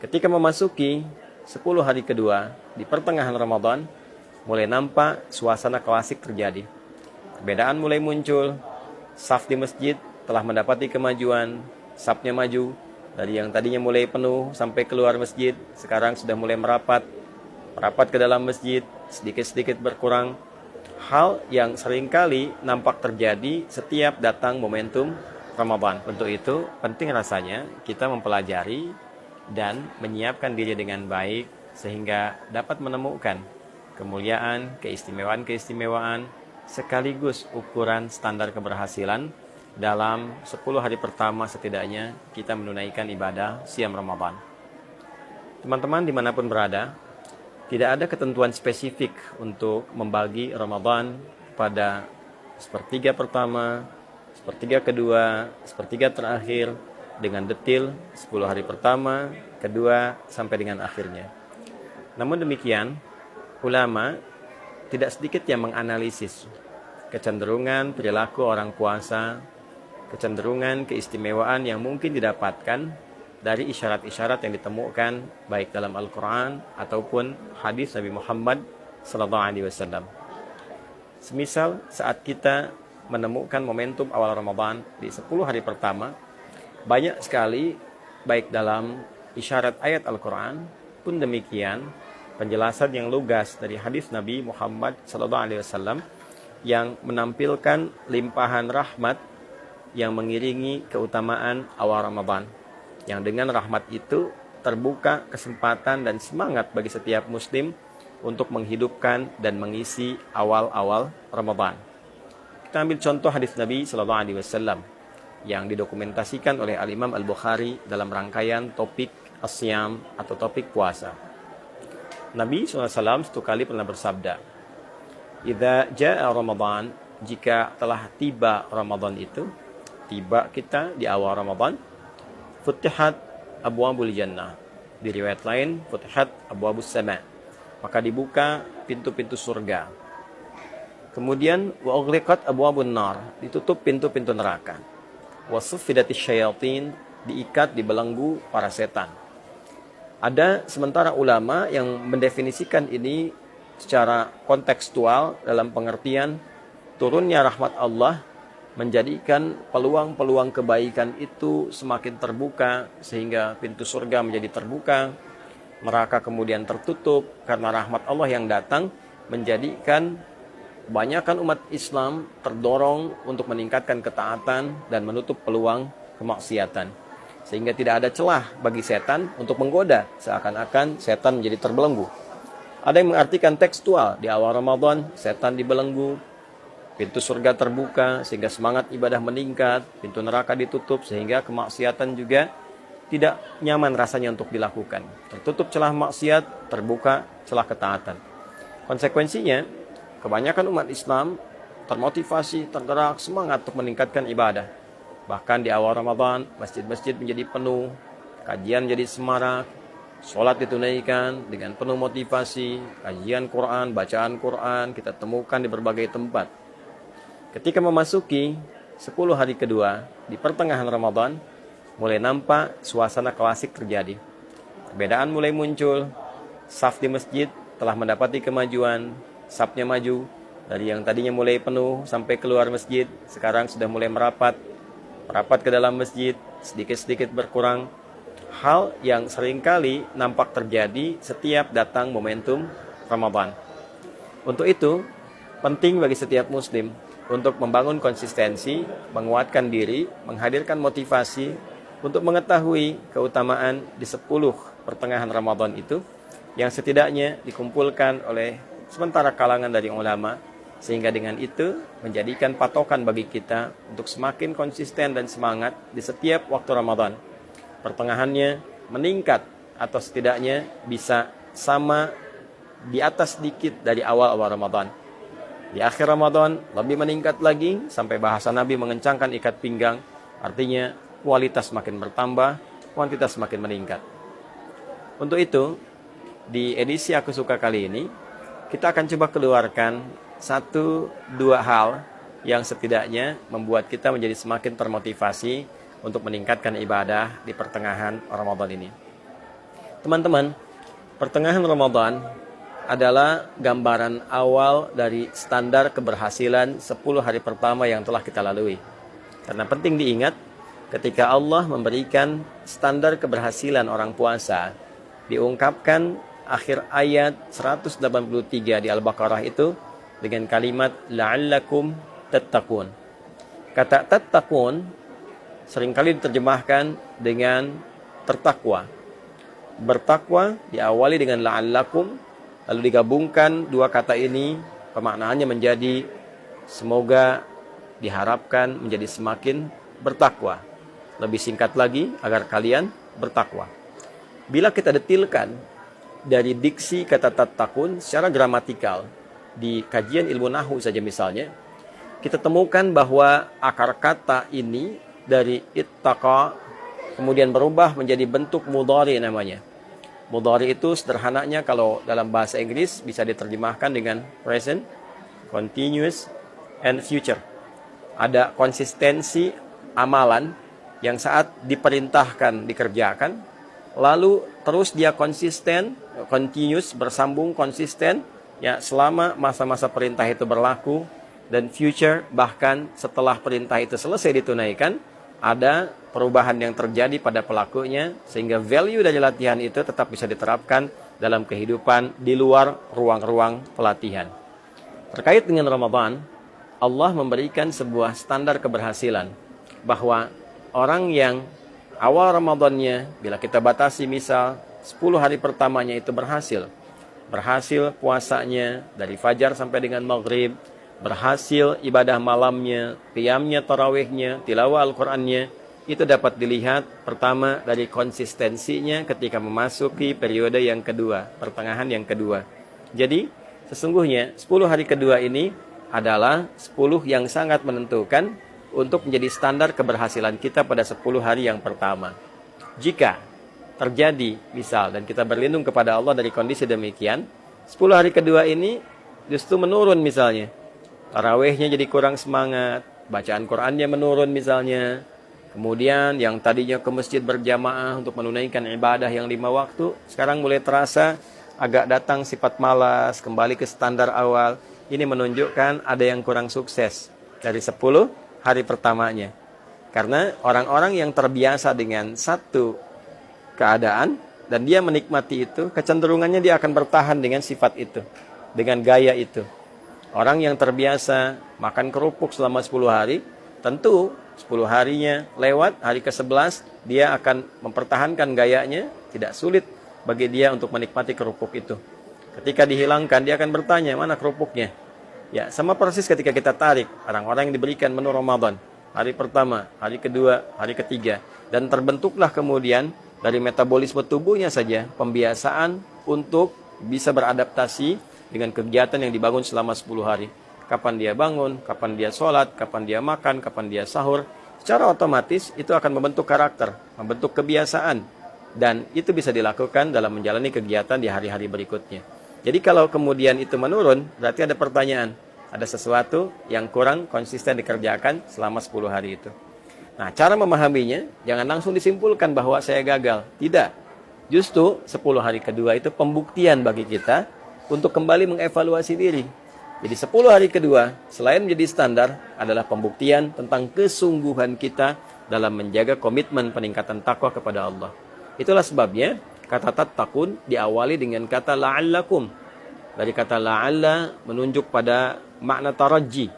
Ketika memasuki 10 hari kedua di pertengahan Ramadan, mulai nampak suasana klasik terjadi. Perbedaan mulai muncul, saf di masjid telah mendapati kemajuan, safnya maju, dari yang tadinya mulai penuh sampai keluar masjid, sekarang sudah mulai merapat ke dalam masjid, sedikit-sedikit berkurang. Hal yang seringkali nampak terjadi setiap datang momentum Ramadan. Untuk itu, penting rasanya kita mempelajari dan menyiapkan diri dengan baik sehingga dapat menemukan kemuliaan, keistimewaan sekaligus ukuran standar keberhasilan dalam 10 hari pertama setidaknya kita menunaikan ibadah siam Ramadan. Teman-teman dimanapun berada, tidak ada ketentuan spesifik untuk membagi Ramadan pada sepertiga pertama, sepertiga kedua, sepertiga terakhir dengan detail 10 hari pertama, kedua, sampai dengan akhirnya. Namun demikian, ulama tidak sedikit yang menganalisis kecenderungan perilaku orang puasa, kecenderungan keistimewaan yang mungkin didapatkan dari isyarat-isyarat yang ditemukan baik dalam Al-Quran ataupun hadis Nabi Muhammad SAW. Semisal saat kita menemukan momentum awal Ramadan di 10 hari pertama, banyak sekali baik dalam isyarat ayat Al-Quran pun demikian penjelasan yang lugas dari hadis Nabi Muhammad SAW yang menampilkan limpahan rahmat yang mengiringi keutamaan awal Ramadan, yang dengan rahmat itu terbuka kesempatan dan semangat bagi setiap muslim untuk menghidupkan dan mengisi awal-awal Ramadan. Kita ambil contoh hadis Nabi SAW yang didokumentasikan oleh Al-Imam Al-Bukhari dalam rangkaian topik As-Siyam atau topik puasa. Nabi SAW satu kali pernah bersabda, "Idza jaa Ramadan," jika telah tiba Ramadan itu, tiba kita di awal Ramadan, "Futihat abwabul jannah." Di riwayat lain, "Futihat abwabus sama." Maka dibuka pintu-pintu surga. Kemudian, "Wa ughliqat abwabun nar." Ditutup pintu-pintu neraka. "Wasuffidatis syayatin." Diikat, dibelenggu para setan. Ada sementara ulama yang mendefinisikan ini secara kontekstual dalam pengertian turunnya rahmat Allah menjadikan peluang-peluang kebaikan itu semakin terbuka sehingga pintu surga menjadi terbuka, neraka kemudian tertutup karena rahmat Allah yang datang menjadikan kebanyakan umat Islam terdorong untuk meningkatkan ketaatan dan menutup peluang kemaksiatan. Sehingga tidak ada celah bagi setan untuk menggoda, seakan-akan setan menjadi terbelenggu. Ada yang mengartikan tekstual, di awal Ramadan setan dibelenggu, pintu surga terbuka sehingga semangat ibadah meningkat, pintu neraka ditutup sehingga kemaksiatan juga tidak nyaman rasanya untuk dilakukan. Tertutup celah maksiat, terbuka celah ketaatan. Konsekuensinya, kebanyakan umat Islam termotivasi, tergerak, semangat untuk meningkatkan ibadah. Bahkan di awal Ramadan, masjid-masjid menjadi penuh, kajian menjadi semarak, sholat ditunaikan dengan penuh motivasi, kajian Quran, bacaan Quran, kita temukan di berbagai tempat. Ketika memasuki 10 hari kedua di pertengahan Ramadan, mulai nampak suasana klasik terjadi. Perbedaan mulai muncul, saf di masjid telah mendapati kemajuan, safnya maju, dari yang tadinya mulai penuh sampai keluar masjid, sekarang sudah mulai merapat ke dalam masjid, sedikit-sedikit berkurang. Hal yang seringkali nampak terjadi setiap datang momentum Ramadan. Untuk itu, penting bagi setiap muslim untuk membangun konsistensi, menguatkan diri, menghadirkan motivasi untuk mengetahui keutamaan di 10 pertengahan Ramadan itu yang setidaknya dikumpulkan oleh sementara kalangan dari ulama, sehingga dengan itu menjadikan patokan bagi kita untuk semakin konsisten dan semangat di setiap waktu Ramadan. Pertengahannya meningkat atau setidaknya bisa sama di atas sedikit dari awal-awal Ramadan. Di akhir Ramadan lebih meningkat lagi sampai bahasa Nabi mengencangkan ikat pinggang, artinya kualitas makin bertambah, kuantitas makin meningkat. Untuk itu, di edisi Aku Suka kali ini, kita akan coba keluarkan 1-2 hal yang setidaknya membuat kita menjadi semakin termotivasi untuk meningkatkan ibadah di pertengahan Ramadan ini. Teman-teman, pertengahan Ramadan adalah gambaran awal dari standar keberhasilan 10 hari pertama yang telah kita lalui. Karena penting diingat, ketika Allah memberikan standar keberhasilan orang puasa, diungkapkan akhir ayat 183 di Al-Baqarah itu dengan kalimat la'allakum tattaqun. Kata tattaqun seringkali diterjemahkan dengan tertakwa. Bertakwa diawali dengan la'allakum, lalu digabungkan dua kata ini, pemaknaannya menjadi semoga, diharapkan menjadi semakin bertakwa. Lebih singkat lagi, agar kalian bertakwa. Bila kita detilkan dari diksi kata tattaqun secara gramatikal, di kajian ilmu nahwu saja misalnya, kita temukan bahwa akar kata ini dari ittaqa kemudian berubah menjadi bentuk mudhari namanya. Mudhari itu sederhananya kalau dalam bahasa Inggris bisa diterjemahkan dengan present, continuous, and future. Ada konsistensi amalan yang saat diperintahkan dikerjakan, lalu terus dia konsisten, continuous, bersambung, konsisten, ya selama masa-masa perintah itu berlaku, dan future bahkan setelah perintah itu selesai ditunaikan, ada perubahan yang terjadi pada pelakunya, sehingga value dari latihan itu tetap bisa diterapkan dalam kehidupan di luar ruang-ruang pelatihan. Terkait dengan Ramadan, Allah memberikan sebuah standar keberhasilan, bahwa orang yang awal Ramadannya, bila kita batasi misal 10 hari pertamanya itu berhasil puasanya dari fajar sampai dengan maghrib, berhasil ibadah malamnya, qiyamnya, tarawihnya, tilawah Al-Qur'annya, itu dapat dilihat pertama dari konsistensinya ketika memasuki periode yang kedua, pertengahan yang kedua. Jadi sesungguhnya 10 hari kedua ini adalah 10 yang sangat menentukan untuk menjadi standar keberhasilan kita pada 10 hari yang pertama. Jika terjadi misal, dan kita berlindung kepada Allah dari kondisi demikian, 10 hari kedua ini justru menurun misalnya, tarawihnya jadi kurang semangat, bacaan Qur'annya menurun misalnya, kemudian yang tadinya ke masjid berjamaah untuk menunaikan ibadah yang 5 waktu, sekarang mulai terasa agak datang sifat malas, kembali ke standar awal. Ini menunjukkan ada yang kurang sukses dari 10 hari pertamanya. Karena orang-orang yang terbiasa dengan satu keadaan dan dia menikmati itu, kecenderungannya dia akan bertahan dengan sifat itu, dengan gaya itu. Orang yang terbiasa makan kerupuk selama 10 hari, tentu 10 harinya lewat, hari ke-11 dia akan mempertahankan gayanya, tidak sulit bagi dia untuk menikmati kerupuk itu. Ketika dihilangkan, dia akan bertanya, mana kerupuknya? Ya, sama persis ketika kita tarik orang-orang yang diberikan menu Ramadan, hari pertama, hari kedua, hari ketiga, dan terbentuklah kemudian dari metabolisme tubuhnya saja pembiasaan untuk bisa beradaptasi dengan kegiatan yang dibangun selama 10 hari. Kapan dia bangun, kapan dia sholat, kapan dia makan, kapan dia sahur, secara otomatis itu akan membentuk karakter, membentuk kebiasaan, dan itu bisa dilakukan dalam menjalani kegiatan di hari-hari berikutnya. Jadi kalau kemudian itu menurun, berarti ada pertanyaan. Ada sesuatu yang kurang konsisten dikerjakan selama 10 hari itu. Nah, cara memahaminya, jangan langsung disimpulkan bahwa saya gagal. Tidak. Justru 10 hari kedua itu pembuktian bagi kita untuk kembali mengevaluasi diri. Jadi 10 hari kedua, selain menjadi standar, adalah pembuktian tentang kesungguhan kita dalam menjaga komitmen peningkatan takwa kepada Allah. Itulah sebabnya kata tattaqun diawali dengan kata la'allakum. Dari kata la'alla menunjuk pada makna taraji,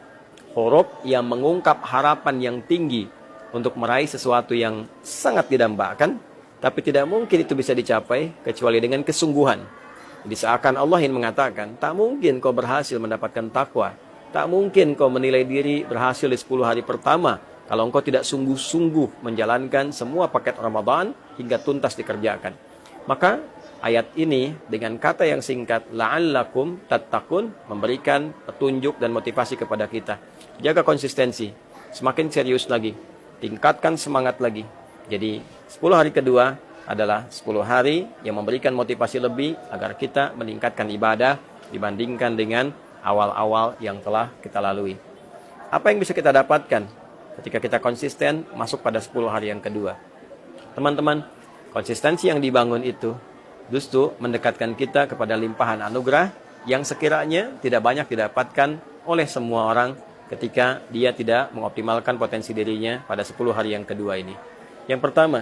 huruf yang mengungkap harapan yang tinggi untuk meraih sesuatu yang sangat didambakan, tapi tidak mungkin itu bisa dicapai kecuali dengan kesungguhan. Jadi seakan Allah ingin mengatakan, tak mungkin kau berhasil mendapatkan takwa, tak mungkin kau menilai diri berhasil di 10 hari pertama kalau engkau tidak sungguh-sungguh menjalankan semua paket Ramadan hingga tuntas dikerjakan. Maka ayat ini dengan kata yang singkat la'allakum tattaqun memberikan petunjuk dan motivasi kepada kita. Jaga konsistensi, semakin serius lagi, tingkatkan semangat lagi. Jadi 10 hari kedua adalah 10 hari yang memberikan motivasi lebih agar kita meningkatkan ibadah dibandingkan dengan awal-awal yang telah kita lalui. Apa yang bisa kita dapatkan ketika kita konsisten masuk pada 10 hari yang kedua? Teman-teman, konsistensi yang dibangun itu justru mendekatkan kita kepada limpahan anugerah yang sekiranya tidak banyak didapatkan oleh semua orang ketika dia tidak mengoptimalkan potensi dirinya pada 10 hari yang kedua ini. Yang pertama,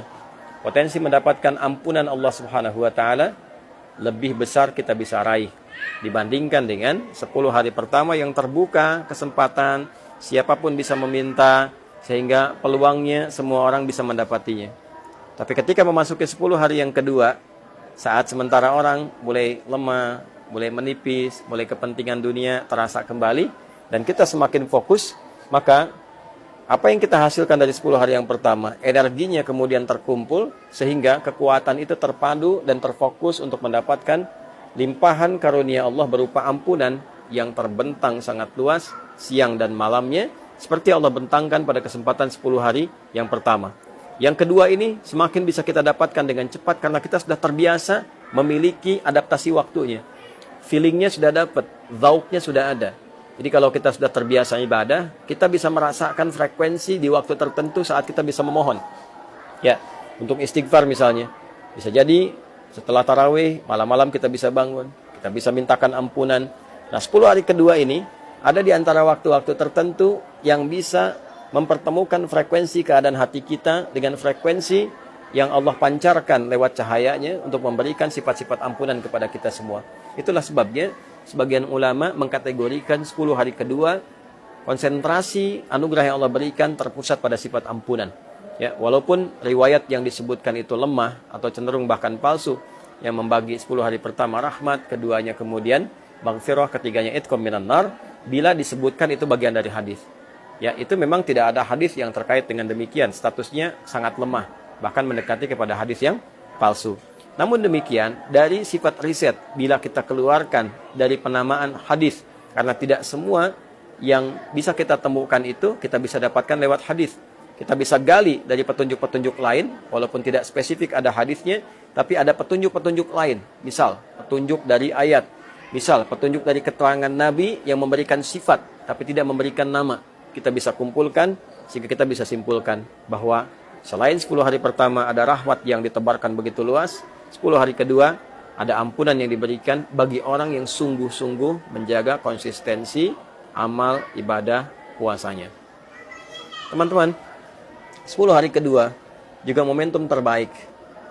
potensi mendapatkan ampunan Allah Subhanahu wa taala lebih besar kita bisa raih dibandingkan dengan 10 hari pertama yang terbuka kesempatan, siapapun bisa meminta sehingga peluangnya semua orang bisa mendapatinya. Tapi ketika memasuki 10 hari yang kedua, saat sementara orang mulai lemah, mulai menipis, mulai kepentingan dunia terasa kembali, dan kita semakin fokus, maka apa yang kita hasilkan dari 10 hari yang pertama, energinya kemudian terkumpul, sehingga kekuatan itu terpadu dan terfokus untuk mendapatkan limpahan karunia Allah berupa ampunan yang terbentang sangat luas, siang dan malamnya, seperti Allah bentangkan pada kesempatan 10 hari yang pertama. Yang kedua ini semakin bisa kita dapatkan dengan cepat karena kita sudah terbiasa memiliki adaptasi waktunya. Feelingnya sudah dapat, zauknya sudah ada. Jadi kalau kita sudah terbiasa ibadah, kita bisa merasakan frekuensi di waktu tertentu saat kita bisa memohon. Ya, untuk istighfar misalnya. Bisa jadi setelah tarawih, malam-malam kita bisa bangun, kita bisa mintakan ampunan. Nah, 10 hari kedua ini ada di antara waktu-waktu tertentu yang bisa mempertemukan frekuensi keadaan hati kita dengan frekuensi yang Allah pancarkan lewat cahayanya untuk memberikan sifat-sifat ampunan kepada kita semua. Itulah sebabnya sebagian ulama mengkategorikan 10 hari kedua konsentrasi anugerah yang Allah berikan terpusat pada sifat ampunan. Ya, walaupun riwayat yang disebutkan itu lemah atau cenderung bahkan palsu, yang membagi 10 hari pertama rahmat, keduanya kemudian maghfirah, ketiganya itqam minan nar, bila disebutkan itu bagian dari hadis. Ya, itu memang tidak ada hadis yang terkait dengan demikian, statusnya sangat lemah, bahkan mendekati kepada hadis yang palsu. Namun demikian, dari sifat riset, bila kita keluarkan dari penamaan hadis, karena tidak semua yang bisa kita temukan itu, kita bisa dapatkan lewat hadis. Kita bisa gali dari petunjuk-petunjuk lain, walaupun tidak spesifik ada hadisnya, tapi ada petunjuk-petunjuk lain. Misal, petunjuk dari ayat. Misal, petunjuk dari keterangan Nabi yang memberikan sifat, tapi tidak memberikan nama. Kita bisa kumpulkan, sehingga kita bisa simpulkan bahwa selain 10 hari pertama ada rahmat yang ditebarkan begitu luas, 10 hari kedua ada ampunan yang diberikan bagi orang yang sungguh-sungguh menjaga konsistensi amal ibadah puasanya. Teman-teman, 10 hari kedua juga momentum terbaik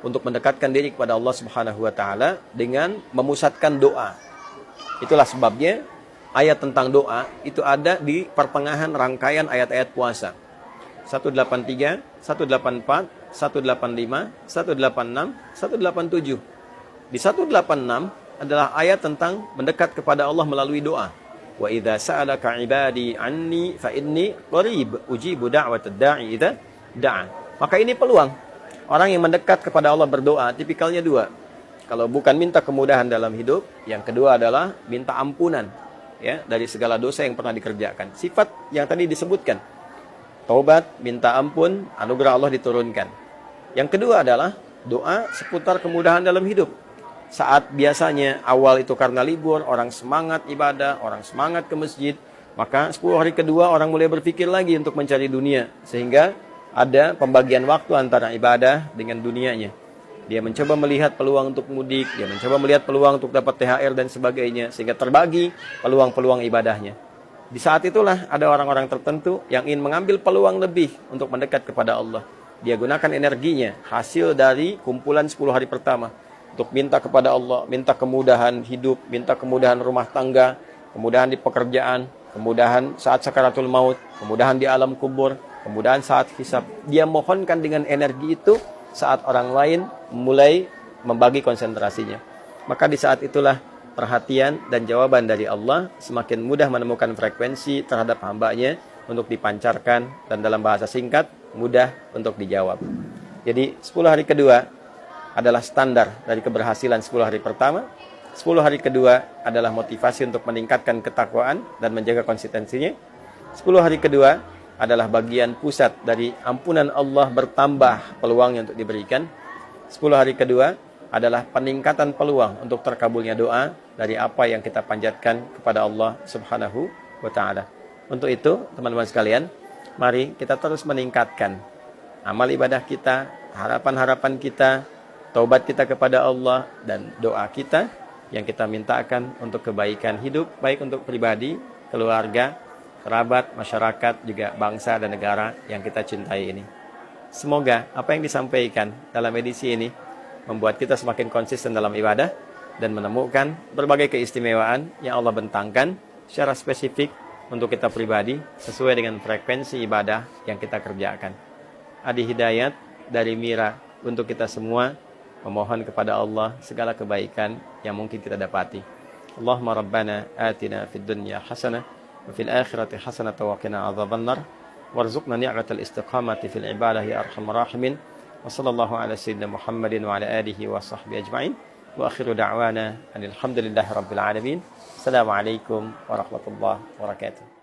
untuk mendekatkan diri kepada Allah Subhanahu wa taala dengan memusatkan doa. Itulah sebabnya ayat tentang doa itu ada di pertengahan rangkaian ayat-ayat puasa. 183, 184, 185, 186, 187. Di 186 adalah ayat tentang mendekat kepada Allah melalui doa. Wa idza sa'alaka 'ibadi 'anni fa inni qarib ujibu da'watad da'i idza da'a. Maka ini peluang. Orang yang mendekat kepada Allah berdoa tipikalnya dua. Kalau bukan minta kemudahan dalam hidup, yang kedua adalah minta ampunan ya dari segala dosa yang pernah dikerjakan. Sifat yang tadi disebutkan. Taubat, minta ampun, anugerah Allah diturunkan. Yang kedua adalah doa seputar kemudahan dalam hidup. Saat biasanya awal itu karena libur, orang semangat ibadah, orang semangat ke masjid, maka 10 hari kedua orang mulai berpikir lagi untuk mencari dunia. Sehingga ada pembagian waktu antara ibadah dengan dunianya. Dia mencoba melihat peluang untuk mudik, dia mencoba melihat peluang untuk dapat THR dan sebagainya. Sehingga terbagi peluang-peluang ibadahnya. Di saat itulah ada orang-orang tertentu yang ingin mengambil peluang lebih untuk mendekat kepada Allah. Dia gunakan energinya, hasil dari kumpulan 10 hari pertama. Untuk minta kepada Allah, minta kemudahan hidup, minta kemudahan rumah tangga, kemudahan di pekerjaan, kemudahan saat sakaratul maut, kemudahan di alam kubur, kemudahan saat hisab. Dia mohonkan dengan energi itu saat orang lain mulai membagi konsentrasinya. Maka di saat itulah perhatian dan jawaban dari Allah semakin mudah menemukan frekuensi terhadap hambanya untuk dipancarkan dan dalam bahasa singkat mudah untuk dijawab. Jadi 10 hari kedua adalah standar dari keberhasilan 10 hari pertama. 10 hari kedua adalah motivasi untuk meningkatkan ketakwaan dan menjaga konsistensinya. 10 hari kedua adalah bagian pusat dari ampunan Allah bertambah peluangnya untuk diberikan. 10 hari kedua adalah peningkatan peluang untuk terkabulnya doa dari apa yang kita panjatkan kepada Allah Subhanahu wa taala. Untuk itu, teman-teman sekalian, mari kita terus meningkatkan amal ibadah kita, harapan-harapan kita taubat kita kepada Allah, dan doa kita yang kita mintakan untuk kebaikan hidup, baik untuk pribadi, keluarga, kerabat, masyarakat, juga bangsa dan negara yang kita cintai ini. Semoga apa yang disampaikan dalam edisi ini membuat kita semakin konsisten dalam ibadah dan menemukan berbagai keistimewaan yang Allah bentangkan secara spesifik untuk kita pribadi sesuai dengan frekuensi ibadah yang kita kerjakan. Adi Hidayat dari Mira untuk kita semua memohon kepada Allah segala kebaikan yang mungkin kita dapati. Allahumma rabbana atina fid dunya hasanah wa fil akhirati hasanah wa qina adzabannar warzuqna ni'matal istiqamati fil ibadah ya arhamar rahimin. Wa sallallahu ala sayyidina Muhammadin wa ala alihi wa sahbihi ajma'in. Wa akhiru da'wana alhamdulillahi rabbil alamin. Assalamualaikum warahmatullahi wabarakatuh.